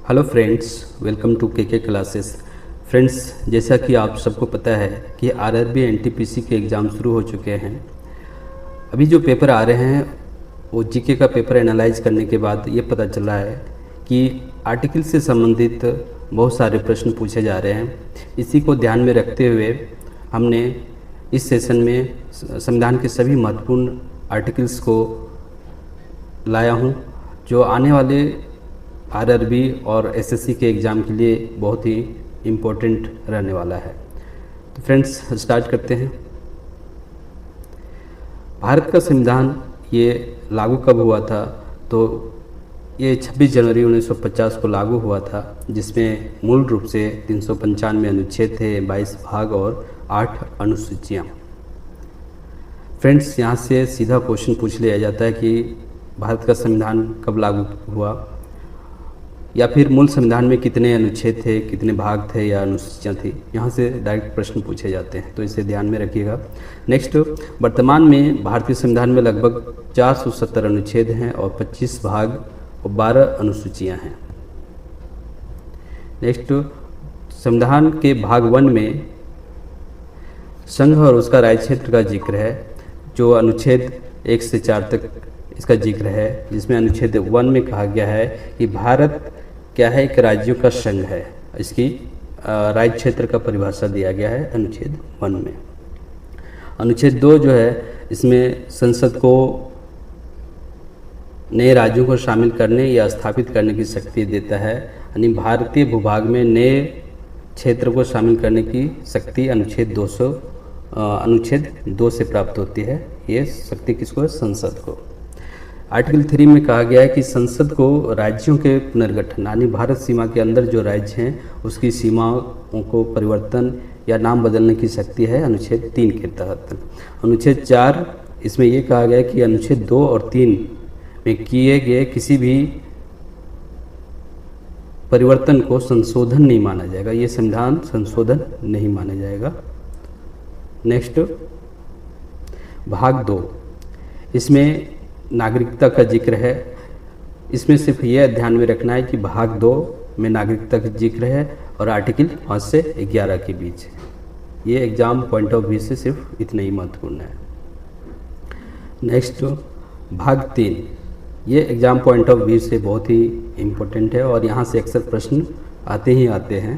Hello friends, welcome to के classes. Friends, जैसा कि आप सबको पता है कि आरआरबी एनटीपीसी के एग्ज़ाम शुरू हो चुके हैं। अभी जो पेपर आ रहे हैं वो जीके का पेपर एनालाइज करने के बाद ये पता चला है कि आर्टिकल से संबंधित बहुत सारे प्रश्न पूछे जा रहे हैं। इसी को ध्यान में रखते हुए हमने इस सेशन में संविधान के सभी महत्वपूर्ण आर्टिकल्स को लाया हूँ, जो आने वाले आरआरबी और एसएससी के एग्ज़ाम के लिए बहुत ही इम्पोर्टेंट रहने वाला है। तो फ्रेंड्स, स्टार्ट करते हैं। भारत का संविधान ये लागू कब हुआ था? तो ये 26 जनवरी 1950 को लागू हुआ था, जिसमें मूल रूप से 395 अनुच्छेद थे, 22 भाग और 8 अनुसूचियाँ। फ्रेंड्स, यहाँ से सीधा क्वेश्चन पूछ लिया जाता है कि भारत का संविधान कब लागू हुआ, या फिर मूल संविधान में कितने अनुच्छेद थे, कितने भाग थे या अनुसूचियाँ थी। यहाँ से डायरेक्ट प्रश्न पूछे जाते हैं, तो इसे ध्यान में रखिएगा। नेक्स्ट, वर्तमान में भारतीय संविधान में लगभग 470 अनुच्छेद हैं और 25 भाग और 12 अनुसूचियाँ हैं। नेक्स्ट, संविधान के भाग 1 में संघ और उसका राज्य क्षेत्र का जिक्र है, जो अनुच्छेद 1 से 4 तक इसका जिक्र है, जिसमें अनुच्छेद 1 में कहा गया है कि भारत क्या है, एक राज्यों का संघ है। इसकी राज्य क्षेत्र का परिभाषा दिया गया है अनुच्छेद 1 में। अनुच्छेद 2 जो है, इसमें संसद को नए राज्यों को शामिल करने या स्थापित करने की शक्ति देता है, यानी भारतीय भूभाग में नए क्षेत्र को शामिल करने की शक्ति अनुच्छेद 2 से प्राप्त होती है। ये शक्ति किसको है? संसद को। आर्टिकल 3 में कहा गया है कि संसद को राज्यों के पुनर्गठन, यानी भारत सीमा के अंदर जो राज्य हैं उसकी सीमाओं को परिवर्तन या नाम बदलने की शक्ति है अनुच्छेद 3 के तहत। अनुच्छेद 4, इसमें यह कहा गया है कि अनुच्छेद 2 और 3 में किए गए किसी भी परिवर्तन को संशोधन नहीं माना जाएगा। ये संविधान संशोधन नहीं माना जाएगा। नेक्स्ट, भाग 2, इसमें नागरिकता का जिक्र है। इसमें सिर्फ यह ध्यान में रखना है कि भाग 2 में नागरिकता का जिक्र है और आर्टिकल 5 से 11 के बीच। ये एग्ज़ाम पॉइंट ऑफ व्यू से सिर्फ इतना ही महत्वपूर्ण है। नेक्स्ट, भाग 3, ये एग्ज़ाम पॉइंट ऑफ व्यू से बहुत ही इम्पोर्टेंट है और यहाँ से अक्सर प्रश्न आते ही आते हैं।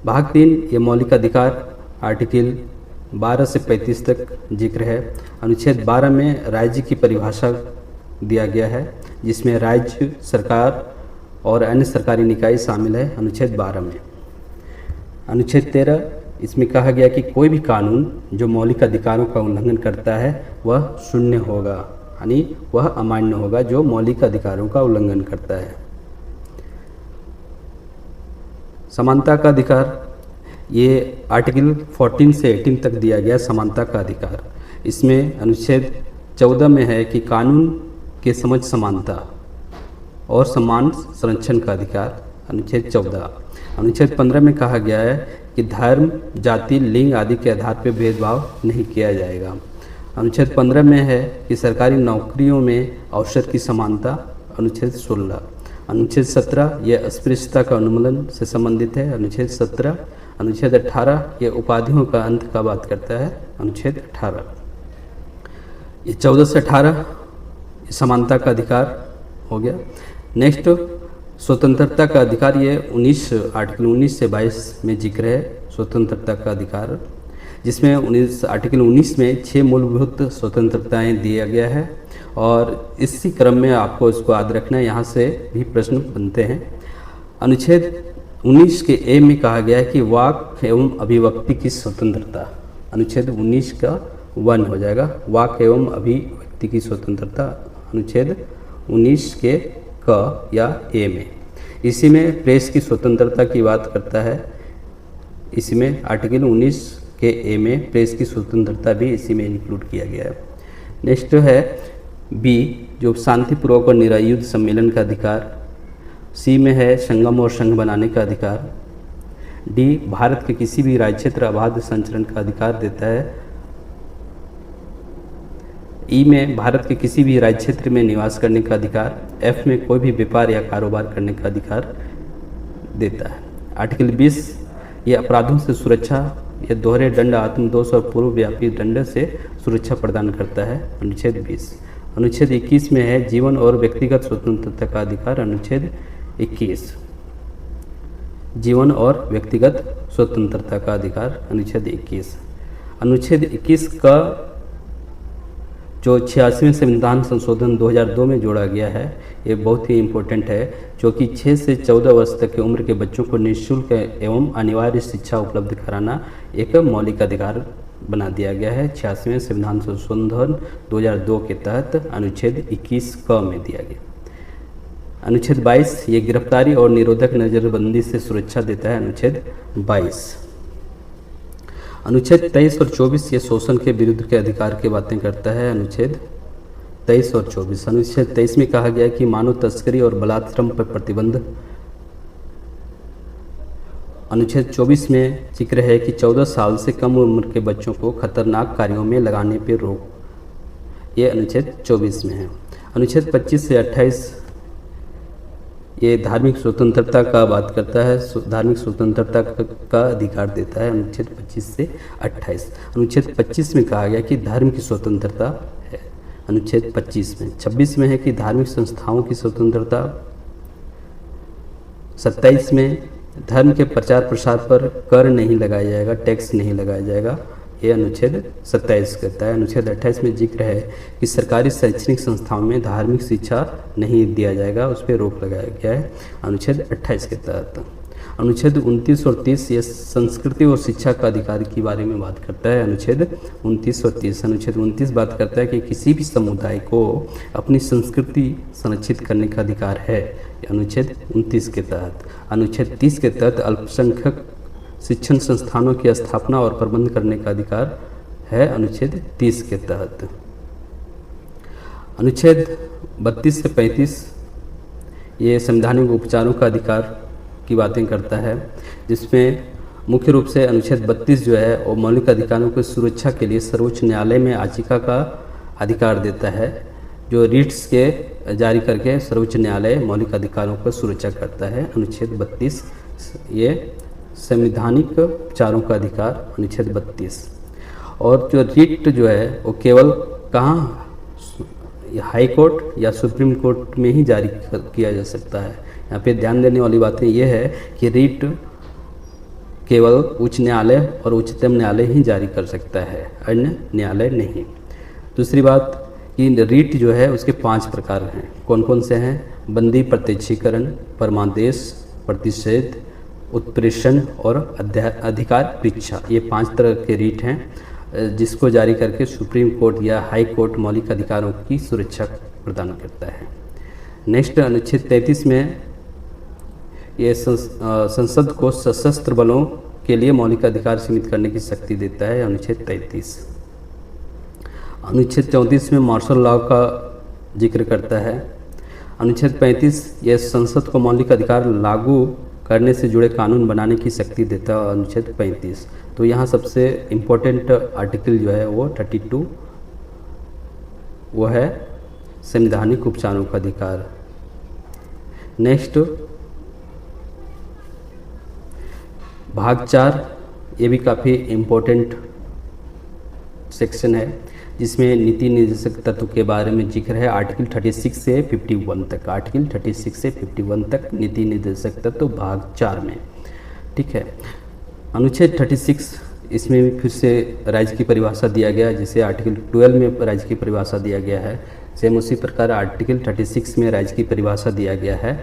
भाग 3, ये मौलिक अधिकार, आर्टिकल 12 से 35 तक जिक्र है। अनुच्छेद 12 में राज्य की परिभाषा दिया गया है, जिसमें राज्य, सरकार और अन्य सरकारी निकाय शामिल है अनुच्छेद 12 में। अनुच्छेद 13, इसमें कहा गया कि कोई भी कानून जो मौलिक अधिकारों का उल्लंघन करता है वह शून्य होगा, यानी वह अमान्य होगा जो मौलिक अधिकारों का उल्लंघन करता है। समानता का अधिकार, ये आर्टिकल 14 से 18 तक दिया गया समानता का अधिकार। इसमें अनुच्छेद 14 में है कि कानून के समझ समानता और समान संरक्षण का अधिकार, अनुच्छेद 14। अनुच्छेद 15 में कहा गया है कि धर्म, जाति, लिंग आदि के आधार पर भेदभाव नहीं किया जाएगा। अनुच्छेद 15 में है कि सरकारी नौकरियों में अवसर की समानता, अनुच्छेद 16। अनुच्छेद 17, ये अस्पृश्यता का उन्मूलन से संबंधित है, अनुच्छेद 17। अनुच्छेद 18, ये उपाधियों का अंत का बात करता है, अनुच्छेद 18। ये 14 से 18 समानता का अधिकार हो गया। नेक्स्ट, स्वतंत्रता का अधिकार, ये आर्टिकल 19 से 22 में जिक्र है स्वतंत्रता का अधिकार, जिसमें आर्टिकल 19 में 6 मूलभूत स्वतंत्रताएं दिया गया है और इसी क्रम में आपको इसको याद रखना है, यहाँ से भी प्रश्न बनते हैं। अनुच्छेद 19 के ए में कहा गया है कि वाक एवं अभिव्यक्ति की स्वतंत्रता, अनुच्छेद 19 का 1 हो जाएगा, वाक एवं अभिव्यक्ति की स्वतंत्रता, अनुच्छेद 19 के क या ए में। इसी में प्रेस की स्वतंत्रता की बात करता है, इसी में आर्टिकल 19 के ए में प्रेस की स्वतंत्रता भी इसी में इंक्लूड किया गया है। नेक्स्ट है बी, जो शांतिपूर्वक और निरायुध सम्मेलन का अधिकार। सी में है संगम और संघ बनाने का अधिकार। डी, भारत के किसी भी राज्य क्षेत्र अबाध संचरण का अधिकार देता है। ई में भारत के किसी भी राज्य क्षेत्र में निवास करने का अधिकार। एफ में कोई भी व्यापार या कारोबार करने का अधिकार देता है। आर्टिकल 20 ये अपराधों से सुरक्षा, ये दोहरे दंड, आत्मदोष और पूर्वव्यापी दंड से सुरक्षा प्रदान करता है। अनुच्छेद 20। अनुच्छेद 21 में है जीवन और व्यक्तिगत स्वतंत्रता का अधिकार। अनुच्छेद 21 जीवन और व्यक्तिगत स्वतंत्रता का अधिकार। अनुच्छेद 21। अनुच्छेद 21 का जो 86वें संविधान संशोधन 2002 में जोड़ा गया है, ये बहुत ही इम्पोर्टेंट है, जो कि 6 से 14 वर्ष तक की उम्र के बच्चों को निःशुल्क एवं अनिवार्य शिक्षा उपलब्ध कराना एक मौलिक अधिकार बना दिया गया है। 86वें संविधान संशोधन 2002 के तहत अनुच्छेद 21 क में दिया गया। अनुच्छेद 22 ये गिरफ्तारी और निरोधक नज़रबंदी से सुरक्षा देता है। अनुच्छेद 22। अनुच्छेद 23 और 24 ये शोषण के विरुद्ध के अधिकार की बातें करता है। अनुच्छेद 23 और 24। अनुच्छेद 23 में कहा गया है कि मानव तस्करी और बलात्श्रम पर प्रतिबंध। अनुच्छेद 24 में जिक्र है कि 14 साल से कम उम्र के बच्चों को खतरनाक कार्यों में लगाने पर रोक, ये अनुच्छेद 24 में है। अनुच्छेद 25 से 28 ये धार्मिक स्वतंत्रता का बात करता है, धार्मिक स्वतंत्रता का अधिकार देता है। अनुच्छेद 25 से 28। अनुच्छेद 25 में कहा गया कि धर्म की स्वतंत्रता है। अनुच्छेद 25 में। 26 में है कि धार्मिक संस्थाओं की स्वतंत्रता। 27 में धर्म के प्रचार प्रसार पर कर नहीं लगाया जाएगा, टैक्स नहीं लगाया जाएगा, ये अनुच्छेद 27 कहता है। अनुच्छेद 28 में जिक्र है कि सरकारी शैक्षणिक संस्थाओं में धार्मिक शिक्षा नहीं दिया जाएगा, उस पर रोक लगाया गया है अनुच्छेद 28 के तहत। अनुच्छेद 29 और 30 ये संस्कृति और शिक्षा का अधिकार के बारे में बात करता है। अनुच्छेद 29 और 30। अनुच्छेद 29 बात करता है कि किसी भी समुदाय को अपनी संस्कृति संरक्षित करने का अधिकार है, अनुच्छेद 29 के तहत। अनुच्छेद 30 के तहत अल्पसंख्यक शिक्षण संस्थानों की स्थापना और प्रबंध करने का अधिकार है, अनुच्छेद 30 के तहत। अनुच्छेद 32 से 35 ये संवैधानिक उपचारों का अधिकार की बातें करता है, जिसमें मुख्य रूप से अनुच्छेद 32 जो है वो मौलिक अधिकारों की सुरक्षा के लिए सर्वोच्च न्यायालय में याचिका का अधिकार देता है, जो रिट्स के जारी करके सर्वोच्च न्यायालय मौलिक अधिकारों की सुरक्षा करता है। अनुच्छेद 32 ये संवैधानिक उपचारों का अधिकार, अनुच्छेद 32। और जो रिट जो है वो केवल कहाँ, हाई कोर्ट या सुप्रीम कोर्ट में ही जारी किया जा सकता है। यहाँ पे ध्यान देने वाली बातें ये है कि रिट केवल उच्च न्यायालय और उच्चतम न्यायालय ही जारी कर सकता है, अन्य न्यायालय नहीं। दूसरी बात कि रिट जो है उसके 5 प्रकार हैं। कौन कौन से हैं? बंदी प्रत्यक्षीकरण, परमादेश, प्रतिषेध, उत्प्रेषण और अधिकार परीक्षा, ये 5 तरह के रिट हैं जिसको जारी करके सुप्रीम कोर्ट या हाई कोर्ट मौलिक अधिकारों की सुरक्षा प्रदान करता है। नेक्स्ट अनुच्छेद 33 में ये संसद को सशस्त्र बलों के लिए मौलिक अधिकार सीमित करने की शक्ति देता है, अनुच्छेद 33। अनुच्छेद 34 में मार्शल लॉ का जिक्र करता है। अनुच्छेद 35 ये संसद को मौलिक अधिकार लागू करने से जुड़े कानून बनाने की शक्ति देता है, अनुच्छेद 35। तो यहाँ सबसे इम्पोर्टेंट आर्टिकल जो है वो 32 वो है संवैधानिक उपचारों का अधिकार। नेक्स्ट भाग 4 ये भी काफ़ी इम्पोर्टेंट सेक्शन है, जिसमें नीति निर्देशक तत्व के बारे में जिक्र है। आर्टिकल 36 से 51 तक, आर्टिकल 36 से 51 तक नीति निर्देशक तत्व भाग 4 में, ठीक है। अनुच्छेद 36 इसमें भी फिर से राज्य की परिभाषा दिया गया, जैसे आर्टिकल 12 में राज्य की परिभाषा दिया गया है, सेम उसी प्रकार आर्टिकल 36 में राज्य की परिभाषा दिया गया है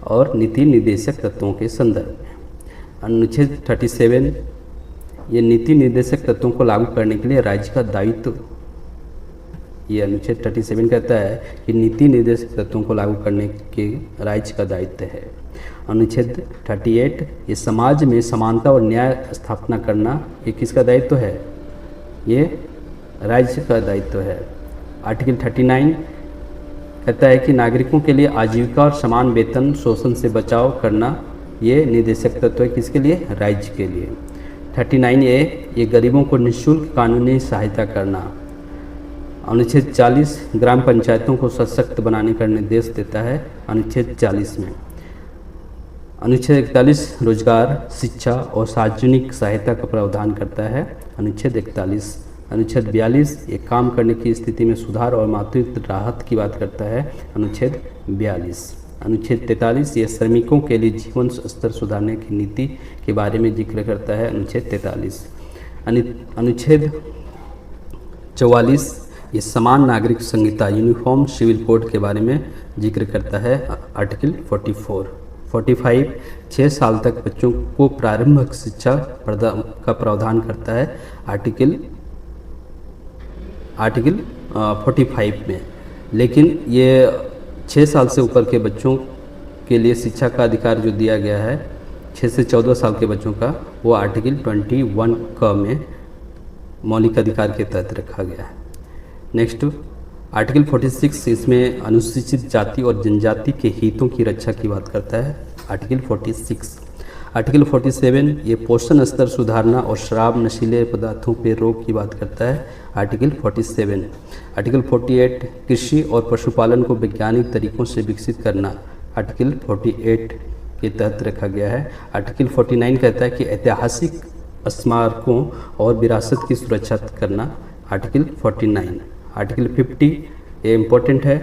और नीति निर्देशक तत्वों के संदर्भ में। अनुच्छेद 37 ये नीति निर्देशक तत्वों को लागू करने के लिए राज्य का दायित्व, ये अनुच्छेद 37 कहता है कि नीति निर्देशक तत्वों को लागू करने के राज्य का दायित्व है। अनुच्छेद 38 ये समाज में समानता और न्याय स्थापना करना, ये किसका दायित्व है? ये राज्य का दायित्व है। आर्टिकल 39 कहता है कि नागरिकों के लिए आजीविका और समान वेतन, शोषण से बचाव करना, ये निर्देशक तत्व है किसके लिए? राज्य के लिए। 39A ये गरीबों को निःशुल्क कानूनी सहायता करना। अनुच्छेद 40 ग्राम पंचायतों को सशक्त बनाने का निर्देश देता है अनुच्छेद 40 में। अनुच्छेद 41 रोजगार, शिक्षा और सार्वजनिक सहायता का प्रावधान करता है अनुच्छेद 41। अनुच्छेद 42 ये काम करने की स्थिति में सुधार और मातृत्व राहत की बात करता है अनुच्छेद 42। अनुच्छेद 43 ये श्रमिकों के लिए जीवन स्तर सुधारने की नीति के बारे में जिक्र करता है अनुच्छेद 43। अनुच्छेद 44 ये समान नागरिक संहिता यूनिफॉर्म सिविल कोड के बारे में जिक्र करता है आर्टिकल 44। 45 6 साल तक बच्चों को प्रारंभिक शिक्षा का प्रावधान करता है आर्टिकल 45 में। लेकिन ये 6 साल से ऊपर के बच्चों के लिए शिक्षा का अधिकार जो दिया गया है 6 से 14 साल के बच्चों का, वो आर्टिकल 21 क में मौलिक अधिकार के तहत रखा गया है। नेक्स्ट आर्टिकल 46 इसमें अनुसूचित जाति और जनजाति के हितों की रक्षा की बात करता है आर्टिकल 46। आर्टिकल 47 ये पोषण स्तर सुधारना और शराब नशीले पदार्थों पर रोक की बात करता है आर्टिकल 47। आर्टिकल 48 कृषि और पशुपालन को वैज्ञानिक तरीकों से विकसित करना आर्टिकल 48 के तहत रखा गया है। आर्टिकल 49 कहता है कि ऐतिहासिक स्मारकों और विरासत की सुरक्षा करना आर्टिकल 49। आर्टिकल 50 ये इम्पोर्टेंट है,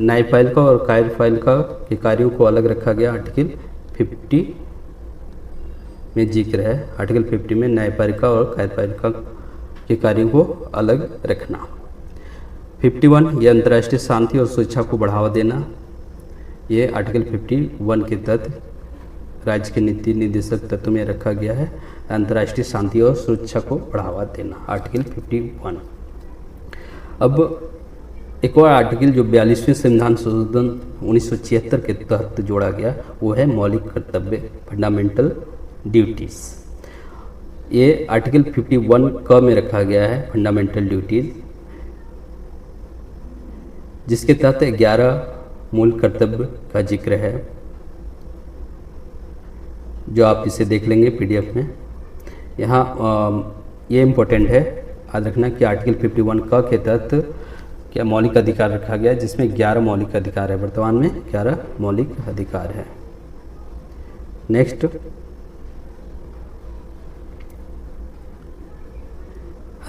न्यायपालिका और कार्यपालिका के कार्यों को अलग रखा गया आर्टिकल 50 में जिक्र है। आर्टिकल 50 में न्यायपालिका और कार्यपालिका के कार्यों को अलग रखना। 51 ये अंतर्राष्ट्रीय शांति और सुरक्षा को बढ़ावा देना, ये आर्टिकल 51 के तहत राज्य के नीति निर्देशक तत्व में रखा गया है। अंतर्राष्ट्रीय शांति और सुरक्षा को बढ़ावा देना आर्टिकल 51। अब एक और आर्टिकल जो 42वें संविधान संशोधन 1976 के तहत जोड़ा गया वो है मौलिक कर्तव्य, फंडामेंटल ड्यूटीज़। ये आर्टिकल 51 क में रखा गया है फंडामेंटल ड्यूटीज़, जिसके तहत 11 मूल कर्तव्य का जिक्र है, जो आप इसे देख लेंगे पीडीएफ में। यहाँ ये इम्पोर्टेंट है याद रखना कि आर्टिकल 51 क के तहत क्या मौलिक अधिकार रखा गया है, जिसमें 11 मौलिक अधिकार है। वर्तमान में 11 मौलिक अधिकार है। नेक्स्ट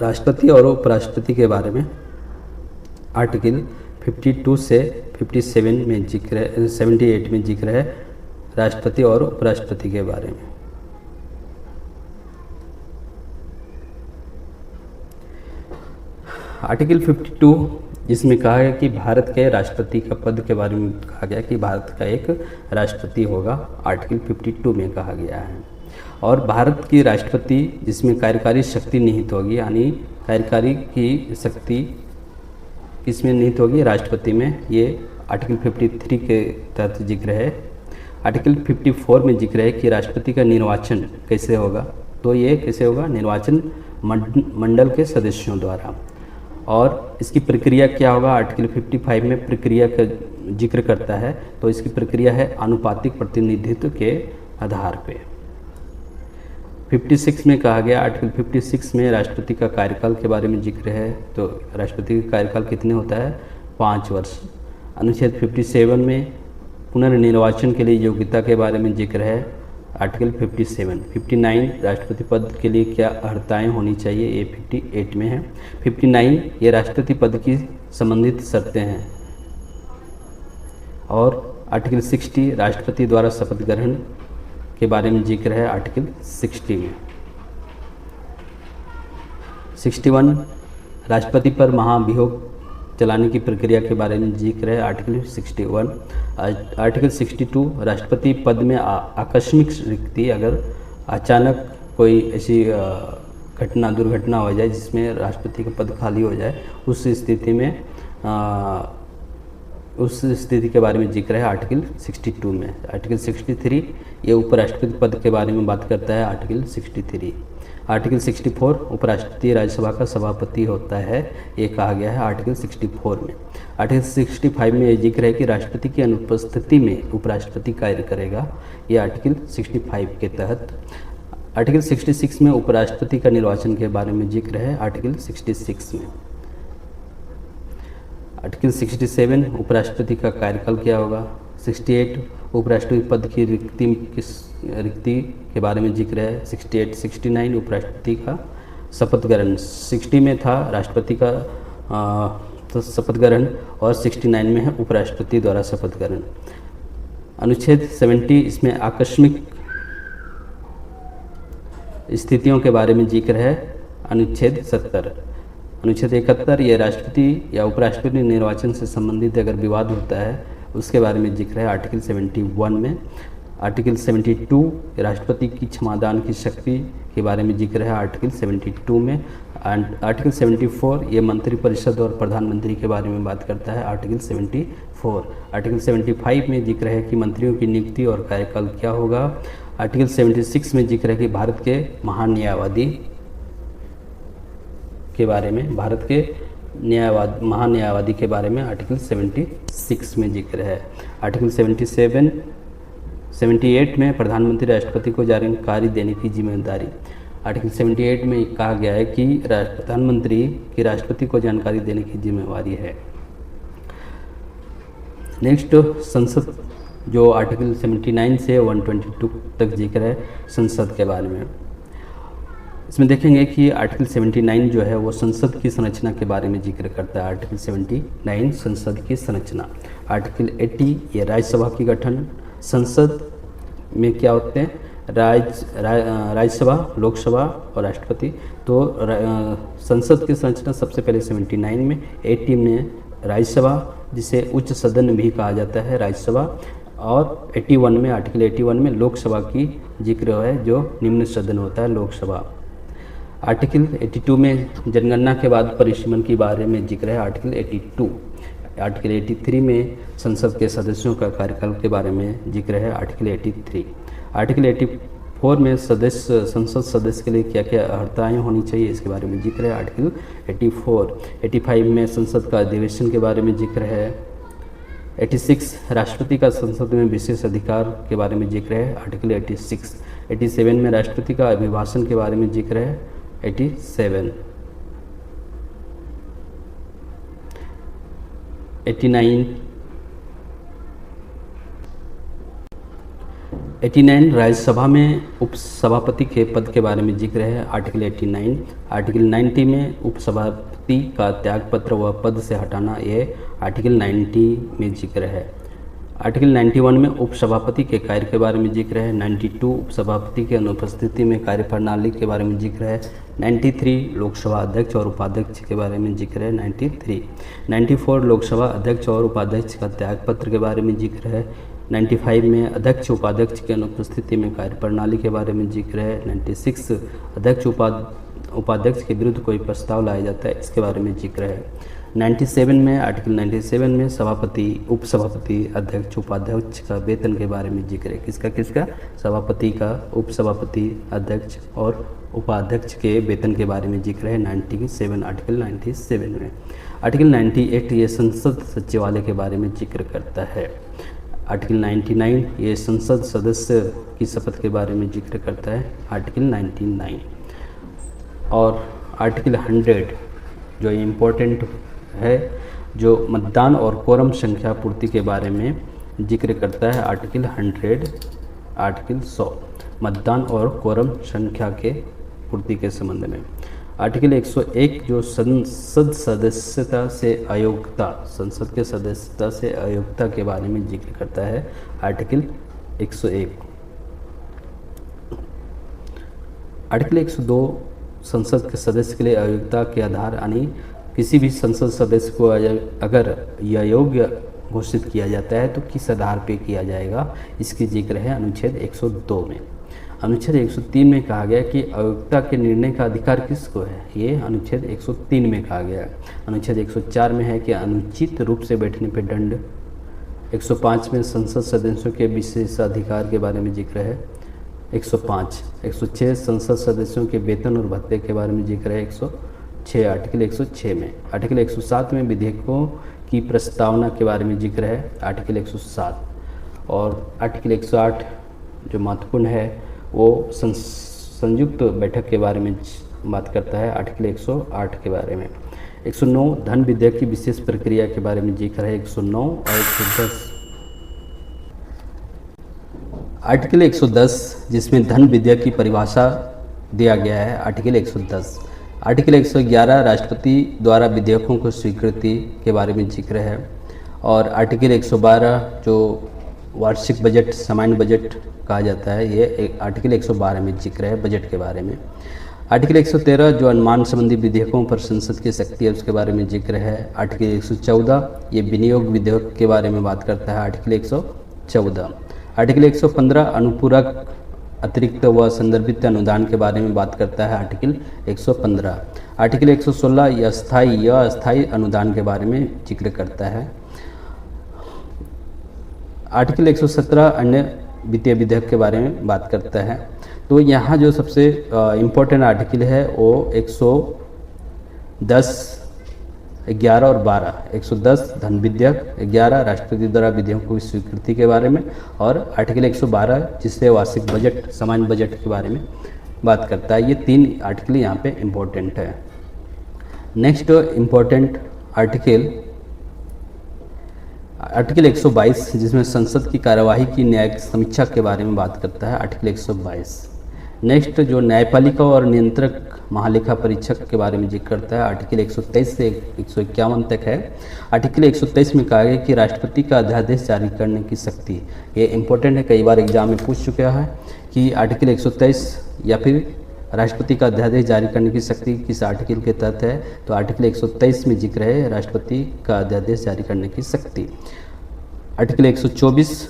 राष्ट्रपति और उपराष्ट्रपति के बारे में आर्टिकल 52 से 57 में जिक्र है, 78 में जिक्र है राष्ट्रपति और उपराष्ट्रपति के बारे में। आर्टिकल 52 जिसमें कहा गया कि भारत के राष्ट्रपति का पद के बारे में कहा गया कि भारत का एक राष्ट्रपति होगा, आर्टिकल 52 में कहा गया है। और भारत की राष्ट्रपति जिसमें कार्यकारी शक्ति निहित होगी, यानी कार्यकारी की शक्ति किसमें निहित होगी, राष्ट्रपति में, ये आर्टिकल 53 के तहत जिक्र है। आर्टिकल 54 में जिक्र है कि राष्ट्रपति का निर्वाचन कैसे होगा, तो ये कैसे होगा, निर्वाचन मंडल के सदस्यों द्वारा। और इसकी प्रक्रिया क्या होगा, आर्टिकल 55 में प्रक्रिया का जिक्र करता है, तो इसकी प्रक्रिया है अनुपातिक प्रतिनिधित्व के आधार पे। 56 में कहा गया, आर्टिकल 56 में राष्ट्रपति का कार्यकाल के बारे में जिक्र है, तो राष्ट्रपति का कार्यकाल कितने होता है, 5 वर्ष। अनुच्छेद 57 में पुनर्निर्वाचन के लिए योग्यता के बारे में जिक्र है, आर्टिकल 57। 59 राष्ट्रपति पद के लिए क्या अर्हताएँ होनी चाहिए, ये 58 में है। 59 ये राष्ट्रपति पद की संबंधित शर्तें हैं। और आर्टिकल 60 राष्ट्रपति द्वारा शपथ ग्रहण के बारे में जिक्र है, आर्टिकल 60 में। 61 राष्ट्रपति पर महाभियोग चलाने की प्रक्रिया के बारे में जिक्र है, आर्टिकल 61। आर्टिकल 62 राष्ट्रपति पद में आकस्मिक रिक्ति, अगर अचानक कोई ऐसी घटना दुर्घटना हो जाए जिसमें राष्ट्रपति का पद खाली हो जाए, उस स्थिति में उस स्थिति के बारे में जिक्र है आर्टिकल 62 में। आर्टिकल 63 ये उपराष्ट्रपति पद के बारे में बात करता है, आर्टिकल 63। आर्टिकल 64 उपराष्ट्रपति राज्यसभा का सभापति होता है, ये कहा गया है आर्टिकल 64 में। आर्टिकल 65 में ये जिक्र है कि राष्ट्रपति की अनुपस्थिति में उपराष्ट्रपति कार्य करेगा, ये आर्टिकल 65 के तहत। आर्टिकल 66 में उपराष्ट्रपति का निर्वाचन के बारे में जिक्र है, आर्टिकल 66 में। आर्टिकल 67 उपराष्ट्रपति का कार्यकाल क्या होगा। 68 उपराष्ट्रपति पद की रिक्ति के बारे में जिक्र है। 68 69 उपराष्ट्रपति का शपथ ग्रहण, 60 में था राष्ट्रपति का तो शपथ ग्रहण और 69 में है उपराष्ट्रपति द्वारा शपथ ग्रहण। अनुच्छेद 70 इसमें आकस्मिक स्थितियों के बारे में जिक्र है। अनुच्छेद 70, अनुच्छेद 71 ये राष्ट्रपति या उपराष्ट्रपति निर्वाचन से संबंधित अगर विवाद होता है उसके बारे में जिक्र है आर्टिकल 71 में। आर्टिकल 72 राष्ट्रपति की क्षमादान की शक्ति के बारे में जिक्र है आर्टिकल 72 में। आर्टिकल 74 ये मंत्रिपरिषद और प्रधानमंत्री के बारे में बात करता है आर्टिकल 74। आर्टिकल 75 में जिक्र है कि मंत्रियों की नियुक्ति और कार्यकाल क्या होगा। आर्टिकल 76 में जिक्र है कि भारत के महान न्यायवादी के बारे में, भारत के महान न्यायवादी के बारे में आर्टिकल 76 में जिक्र है। आर्टिकल 78 में प्रधानमंत्री राष्ट्रपति को जानकारी देने की जिम्मेदारी। आर्टिकल 78 में कहा गया है कि प्रधानमंत्री की राष्ट्रपति को जानकारी देने की जिम्मेवारी है। नेक्स्ट संसद, जो आर्टिकल 79 से 122 तक जिक्र है संसद के बारे में। इसमें देखेंगे कि आर्टिकल 79 जो है वो संसद की संरचना के बारे में जिक्र करता है। आर्टिकल 79 संसद की संरचना। आर्टिकल 80 ये राज्यसभा की गठन। संसद में क्या होते हैं, राज्यसभा, लोकसभा और राष्ट्रपति। तो संसद की संरचना सबसे पहले 79 में, 80 में राज्यसभा जिसे उच्च सदन भी कहा जाता है राज्यसभा, और 81 में, आर्टिकल 81 में लोकसभा की जिक्र है जो निम्न सदन होता है लोकसभा। आर्टिकल 82 में जनगणना के बाद परिसीमन के बारे में जिक्र है आर्टिकल 82। आर्टिकल 83 में संसद के सदस्यों का कार्यकाल के बारे में जिक्र है आर्टिकल 83। आर्टिकल 84 में संसद सदस्य के लिए क्या क्या अर्हताएँ होनी चाहिए इसके बारे में जिक्र है आर्टिकल 84। 85 में संसद का अधिवेशन के बारे में जिक्र है। 86 राष्ट्रपति का संसद में विशेष अधिकार के बारे में जिक्र है आर्टिकल 86। 87 में राष्ट्रपति का अभिभाषण के बारे में जिक्र है 87। 89 राज्यसभा में उपसभापति के पद के बारे में जिक्र है आर्टिकल 89। आर्टिकल 90 में उपसभापति का त्यागपत्र व पद से हटाना, ये आर्टिकल 90 में जिक्र है। आर्टिकल 91 में उपसभापति के कार्य के बारे में जिक्र है। 92 उपसभापति के अनुपस्थिति में कार्यप्रणाली के बारे में जिक्र है। 93 लोकसभा अध्यक्ष और उपाध्यक्ष के बारे में जिक्र है 93। 94 लोकसभा अध्यक्ष और उपाध्यक्ष का त्यागपत्र के बारे में जिक्र है। 95 में अध्यक्ष उपाध्यक्ष की अनुपस्थिति में कार्यप्रणाली के बारे में जिक्र है। 96 अध्यक्ष उपाध्यक्ष के विरुद्ध कोई प्रस्ताव लाया जाता है इसके बारे में जिक्र है। 97 में, आर्टिकल 97 में सभापति, उपसभापति, अध्यक्ष, उपाध्यक्ष का वेतन के बारे में जिक्र है। किसका सभापति का, उपसभापति, अध्यक्ष और उपाध्यक्ष के वेतन के बारे में जिक्र है 97, आर्टिकल 97 में। आर्टिकल 98 ये संसद सचिवालय के बारे में जिक्र करता है। आर्टिकल 99 ये संसद सदस्य की शपथ के बारे में जिक्र करता है आर्टिकल 99। और आर्टिकल 100 जो इम्पोर्टेंट है, जो मतदान और कोरम संख्या पूर्ति के बारे में जिक्र करता है आर्टिकल 100। आर्टिकल 100 मतदान और कोरम संख्या के पूर्ति के संबंध में। आर्टिकल 101 जो संसद सदस्यता से अयोग्यता, संसद के सदस्यता से अयोग्यता के बारे में जिक्र करता है आर्टिकल 101। आर्टिकल 102 संसद के सदस्य के लिए अयोग्यता के आधार, यानी किसी भी संसद सदस्य को अगर अयोग्य घोषित किया जाता है तो किस आधार पे किया जाएगा, इसकी जिक्र है अनुच्छेद 102 में। अनुच्छेद 103 में कहा गया कि अयोग्यता के निर्णय का अधिकार किसको है, ये अनुच्छेद 103 में कहा गया है। अनुच्छेद 104 में है कि अनुचित रूप से बैठने पर दंड। 105 में संसद सदस्यों के विशेषाधिकार के बारे में जिक्र है 105। 106 संसद सदस्यों के वेतन और भत्ते के बारे में जिक्र है 106, आर्टिकल 106 में। आर्टिकल 107 में विधेयकों की प्रस्तावना के बारे में जिक्र है आर्टिकल 107। और आर्टिकल 108 जो महत्वपूर्ण है वो संयुक्त बैठक के बारे में बात करता है आर्टिकल 108 के बारे में। 109 धन विधेयक की विशेष प्रक्रिया के बारे में जिक्र है 109 और 110। आर्टिकल 110 जिसमें धन विधेयक की परिभाषा दिया गया है आर्टिकल 110। आर्टिकल 111 राष्ट्रपति द्वारा विधेयकों को स्वीकृति के बारे में जिक्र है। और आर्टिकल 112 जो वार्षिक बजट सामान्य बजट कहा जाता है, ये आर्टिकल 112 में जिक्र है बजट के बारे में। आर्टिकल 113 जो अनुमान संबंधी विधेयकों पर संसद की शक्ति है उसके बारे में जिक्र है। आर्टिकल 114 ये विनियोग विधेयक के बारे में बात करता है आर्टिकल 114। आर्टिकल 115 अनुपूरक अतिरिक्त व संदर्भित अनुदान के बारे में बात करता है आर्टिकल 115। आर्टिकल 116 यह अस्थायी अनुदान के बारे में जिक्र करता है। आर्टिकल 117 अन्य वित्तीय विधेयक के बारे में बात करता है। तो यहाँ जो सबसे इम्पोर्टेंट आर्टिकल है वो 110, 11 और 12। 110 धन विधेयक, 11 राष्ट्रपति द्वारा विधेयकों की स्वीकृति के बारे में, और आर्टिकल 112 जिससे वार्षिक बजट सामान्य बजट के बारे में बात करता है। ये 3 आर्टिकल यहाँ पे इम्पोर्टेंट है। नेक्स्ट इम्पोर्टेंट आर्टिकल 122 जिसमें संसद की कार्यवाही की न्यायिक समीक्षा के बारे में बात करता है आर्टिकल 122। नेक्स्ट जो न्यायपालिका और नियंत्रक महालेखा परीक्षक के बारे में जिक्र करता है आर्टिकल 123 से 151 तक है। आर्टिकल 123 में कहा गया कि राष्ट्रपति का अध्यादेश जारी करने की शक्ति, ये इंपॉर्टेंट है, कई बार एग्जाम में पूछ चुका है कि आर्टिकल 123 या फिर राष्ट्रपति का अध्यादेश जारी करने की शक्ति किस आर्टिकल के तहत है। तो आर्टिकल 123 में जिक्र है राष्ट्रपति का अध्यादेश जारी करने की शक्ति। आर्टिकल 124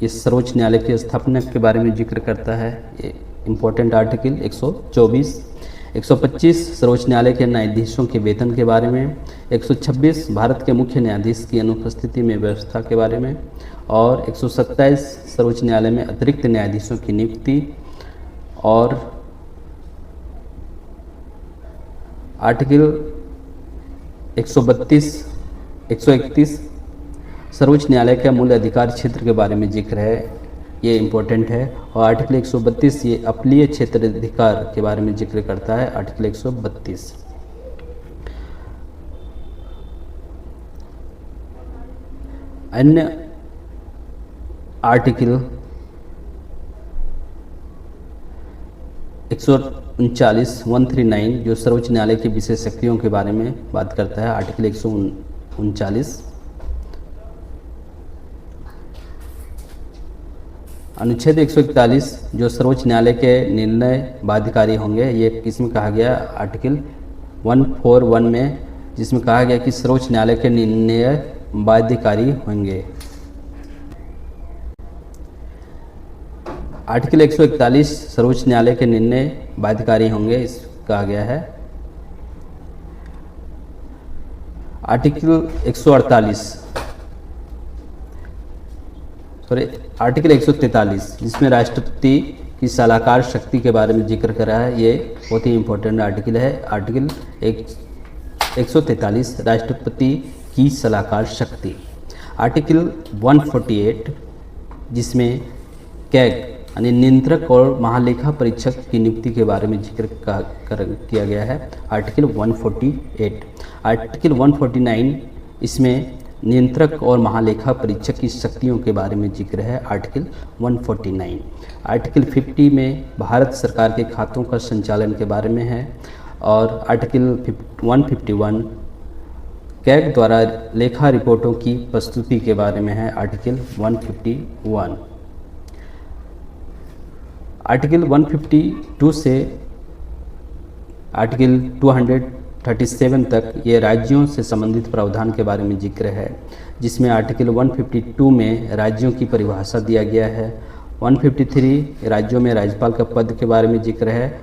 ये सर्वोच्च न्यायालय की स्थापना के बारे में जिक्र करता है, ये इम्पोर्टेंट आर्टिकल 124। 125 सर्वोच्च न्यायालय के न्यायाधीशों के वेतन के बारे में। 126 भारत के मुख्य न्यायाधीश की अनुपस्थिति में व्यवस्था के बारे में। और 127 सर्वोच्च न्यायालय में अतिरिक्त न्यायाधीशों की नियुक्ति। और आर्टिकल 132, 131 सर्वोच्च न्यायालय के मूल अधिकार क्षेत्र के बारे में जिक्र है, ये इम्पोर्टेंट है। और आर्टिकल 132 ये अपीलीय क्षेत्र अधिकार के बारे में जिक्र करता है आर्टिकल 132। अन्य आर्टिकल 139 139 जो सर्वोच्च न्यायालय की विशेष शक्तियों के बारे में बात करता है आर्टिकल 139। अनुच्छेद 141 जो सर्वोच्च न्यायालय के निर्णय बाध्यकारी होंगे, ये किसमें कहा गया आर्टिकल 141 में, जिसमें कहा गया कि सर्वोच्च न्यायालय के निर्णय बाध्यकारी होंगे। आर्टिकल 141 सर्वोच्च न्यायालय के निर्णय बाध्यकारी होंगे, इस कहा गया है। आर्टिकल 148 आर्टिकल 143 जिसमें राष्ट्रपति की सलाहकार शक्ति के बारे में जिक्र करा है, ये बहुत ही इम्पोर्टेंट आर्टिकल है। आर्टिकल 143 राष्ट्रपति की सलाहकार शक्ति। आर्टिकल 148 जिसमें कैग यानी नियंत्रक और महालेखा परीक्षक की नियुक्ति के बारे में जिक्र किया गया है आर्टिकल 148। आर्टिकल 149 इसमें नियंत्रक और महालेखा परीक्षक की शक्तियों के बारे में जिक्र है आर्टिकल 149। आर्टिकल 50 में भारत सरकार के खातों का संचालन के बारे में है। और आर्टिकल 151 कैग द्वारा लेखा रिपोर्टों की प्रस्तुति के बारे में है आर्टिकल 151। आर्टिकल 152 से आर्टिकल 237 तक ये राज्यों से संबंधित प्रावधान के बारे में जिक्र है, जिसमें आर्टिकल 152 में राज्यों की परिभाषा दिया गया है। 153 राज्यों में राज्यपाल का पद के बारे में जिक्र है।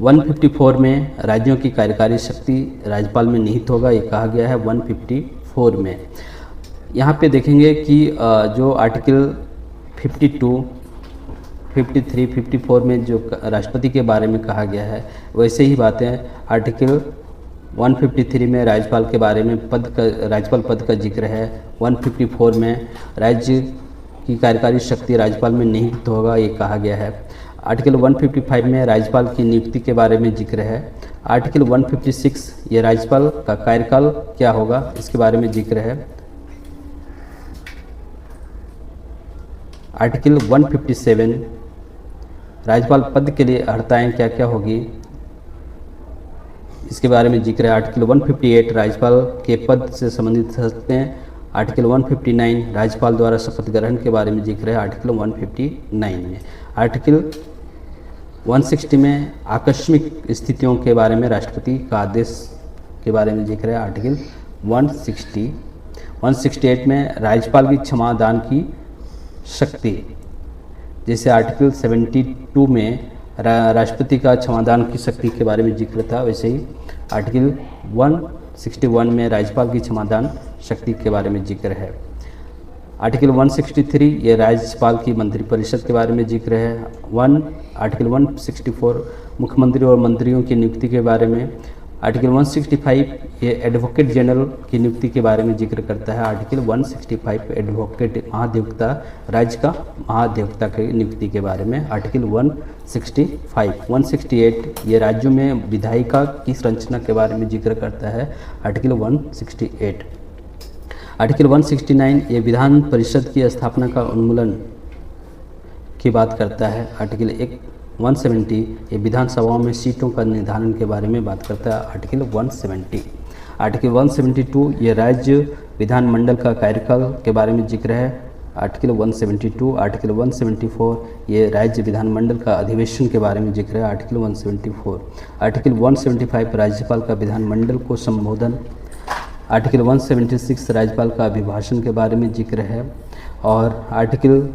154 में राज्यों की कार्यकारी शक्ति राज्यपाल में निहित होगा, ये कहा गया है 154 में। यहाँ पे देखेंगे कि जो आर्टिकल 52, 53, 54 में जो राष्ट्रपति के बारे में कहा गया है, वैसे ही बातें आर्टिकल 153 में राज्यपाल के बारे में राज्यपाल पद का जिक्र है। 154 में राज्य की कार्यकारी शक्ति राज्यपाल में निहित होगा, ये कहा गया है। आर्टिकल 155 में राज्यपाल की नियुक्ति के बारे में जिक्र है। आर्टिकल 156 ये राज्यपाल का कार्यकाल क्या होगा इसके बारे में जिक्र है। आर्टिकल 157 राज्यपाल पद के लिए अर्हताएँ क्या क्या होगी इसके बारे में जिक्र है। आर्टिकल 158 राज्यपाल के पद से संबंधित हो सकते हैं। आर्टिकल 159 राज्यपाल द्वारा शपथ ग्रहण के बारे में जिक्र है आर्टिकल 159 में। आर्टिकल 160 में आकस्मिक स्थितियों के बारे में राष्ट्रपति का आदेश के बारे में जिक्र है आर्टिकल 160। 168 में राज्यपाल की क्षमादान की शक्ति, जैसे आर्टिकल 72 में राष्ट्रपति का क्षमादान की शक्ति के बारे में जिक्र था, वैसे ही आर्टिकल 161 में राज्यपाल की क्षमादान शक्ति के बारे में जिक्र है। आर्टिकल 163 ये राज्यपाल की मंत्रिपरिषद के बारे में जिक्र है। आर्टिकल 164 मुख्यमंत्री और मंत्रियों की नियुक्ति के बारे में। आर्टिकल 165 ये एडवोकेट जनरल की नियुक्ति के बारे में जिक्र करता है। आर्टिकल 165 एडवोकेट महाधिवक्ता, राज्य का महाधिवक्ता की नियुक्ति के बारे में। आर्टिकल 168 ये राज्यों में विधायिका की संरचना के बारे में जिक्र करता है। आर्टिकल 168। आर्टिकल 169 ये विधान परिषद की स्थापना का उन्मूलन की बात करता है। आर्टिकल 170 ये विधानसभाओं में सीटों का निर्धारण के बारे में बात करता है। आर्टिकल 170। आर्टिकल 172 ये राज्य विधानमंडल का कार्यकाल के बारे में जिक्र है। आर्टिकल 172। आर्टिकल 174 ये राज्य विधानमंडल का अधिवेशन के बारे में जिक्र है। आर्टिकल 174। आर्टिकल 175 राज्यपाल का विधानमंडल को संबोधन। आर्टिकल 176 राज्यपाल का अभिभाषण के बारे में जिक्र है। और आर्टिकल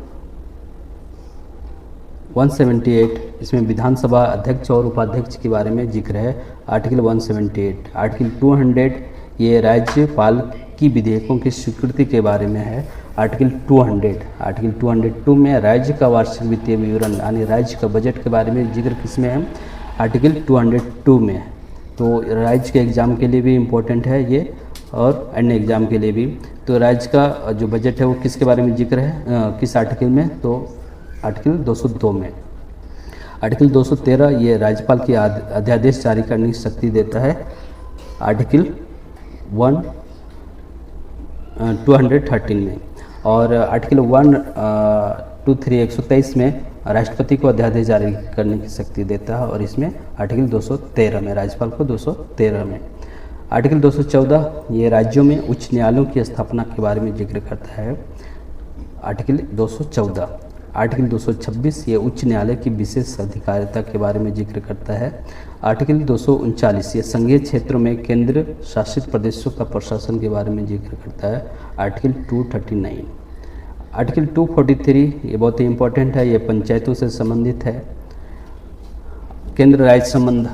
178 इसमें विधानसभा अध्यक्ष और उपाध्यक्ष के बारे में जिक्र है। आर्टिकल 178। आर्टिकल 200 ये राज्यपाल की विधेयकों की स्वीकृति के बारे में है। आर्टिकल 200। आर्टिकल 202 में राज्य का वार्षिक वित्तीय विवरण यानी राज्य का बजट के बारे में जिक्र किसमें है? आर्टिकल 202 में। तो राज्य के एग्ज़ाम के लिए भी इम्पोर्टेंट है ये और अन्य एग्ज़ाम के लिए भी। तो राज्य का जो बजट है वो किसके बारे में जिक्र है, किस आर्टिकल में? तो आर्टिकल 202 में। आर्टिकल 213 ये राज्यपाल की अध्यादेश जारी करने की शक्ति देता है। आर्टिकल 213 में। और आर्टिकल 123 में राष्ट्रपति को अध्यादेश जारी करने की शक्ति देता है और इसमें आर्टिकल 213 में राज्यपाल को 213 में। आर्टिकल 214 ये राज्यों में उच्च न्यायालयों की स्थापना के बारे में जिक्र करता है। आर्टिकल 214। आर्टिकल 226 ये उच्च न्यायालय की विशेष अधिकारिता के बारे में जिक्र करता है। आर्टिकल 239 ये संघीय क्षेत्रों में केंद्र शासित प्रदेशों का प्रशासन के बारे में जिक्र करता है। आर्टिकल 239। आर्टिकल 243 ये बहुत ही इम्पोर्टेंट है, ये पंचायतों से संबंधित है, केंद्र राज्य संबंध।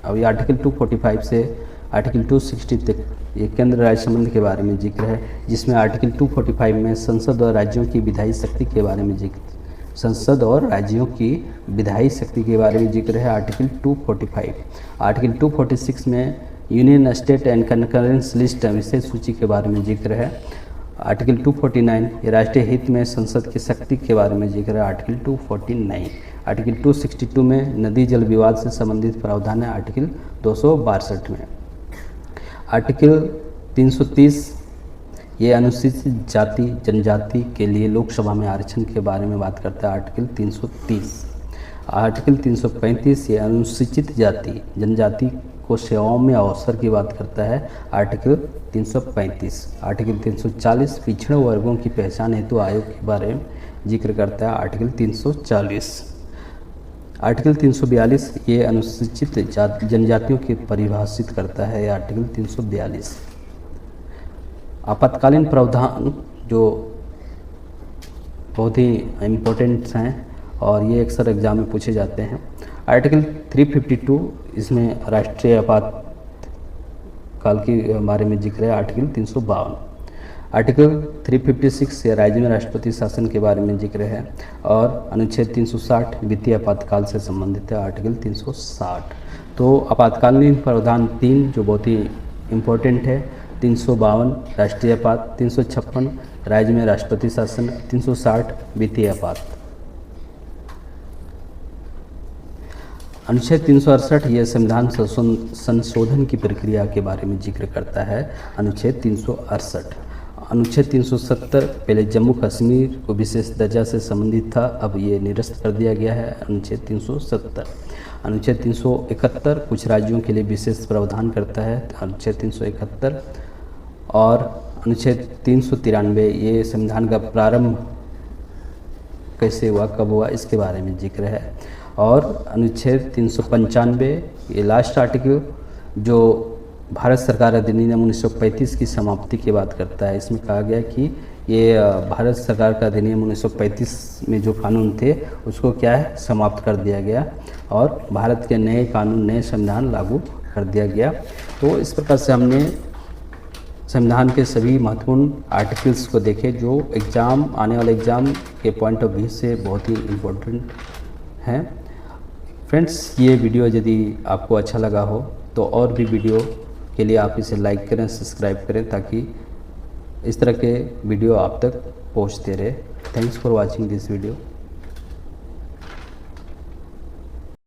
अब ये आर्टिकल 245 से आर्टिकल 260 तक ये केंद्र राज्य संबंध के बारे में जिक्र है, जिसमें आर्टिकल 245 में संसद और राज्यों की विधायी शक्ति के बारे में जिक्र, संसद और राज्यों की विधायी शक्ति के बारे में जिक्र है। आर्टिकल 245। आर्टिकल 246 में union state and concurrence list विशेष सूची के बारे में जिक्र है। आर्टिकल 249 ये राष्ट्रीय हित में संसद की शक्ति के बारे में जिक्र है। आर्टिकल 249। आर्टिकल 262 में नदी जल विवाद से संबंधित प्रावधान है। आर्टिकल 262 में। आर्टिकल 330 ये अनुसूचित जाति जनजाति के लिए लोकसभा में आरक्षण के बारे में बात करता है। आर्टिकल 330। आर्टिकल 335 ये अनुसूचित जाति जनजाति को सेवाओं में अवसर की बात करता है। आर्टिकल 335। आर्टिकल 340 पिछड़े वर्गों की पहचान हेतु आयोग के बारे में जिक्र करता है। आर्टिकल 340। आर्टिकल 342 ये अनुसूचित जनजातियों की परिभाषित करता है। आर्टिकल 342। आपातकालीन प्रावधान जो बहुत ही इम्पोर्टेंट हैं और ये अक्सर एग्जाम में पूछे जाते हैं। आर्टिकल 352 इसमें राष्ट्रीय आपातकाल के बारे में जिक्र है। आर्टिकल 352। आर्टिकल 356 ये राज्य में राष्ट्रपति शासन के बारे में जिक्र है और अनुच्छेद 360 वित्तीय आपातकाल से संबंधित है। आर्टिकल 360। तो आपातकालीन प्रावधान 3 जो बहुत ही इम्पोर्टेंट है, 352 राष्ट्रीय आपात, 356 राज्य में राष्ट्रपति शासन, 360 वित्तीय आपात। अनुच्छेद 368 ये संविधान संशोधन की प्रक्रिया के बारे में जिक्र करता है। अनुच्छेद 368। अनुच्छेद 370 पहले जम्मू कश्मीर को विशेष दर्जा से संबंधित था, अब ये निरस्त कर दिया गया है। अनुच्छेद 370। अनुच्छेद 371 कुछ राज्यों के लिए विशेष प्रावधान करता है। अनुच्छेद 371 और अनुच्छेद 393 ये संविधान का प्रारंभ कैसे हुआ, कब हुआ, इसके बारे में जिक्र है। और अनुच्छेद 395 ये लास्ट आर्टिकल जो भारत सरकार अधिनियम 1935 की समाप्ति की बात करता है। इसमें कहा गया कि ये भारत सरकार का अधिनियम 1935 में जो कानून थे उसको क्या है, समाप्त कर दिया गया और भारत के नए कानून, नए संविधान लागू कर दिया गया। तो इस प्रकार से हमने संविधान के सभी महत्वपूर्ण आर्टिकल्स को देखे जो आने वाले एग्ज़ाम के पॉइंट ऑफ व्यू से बहुत ही इम्पोर्टेंट हैं। फ्रेंड्स, ये वीडियो यदि आपको अच्छा लगा हो तो और भी वीडियो के लिए आप इसे लाइक करें, सब्सक्राइब करें, ताकि इस तरह के वीडियो आप तक पहुंचते रहे। Thanks for watching this video.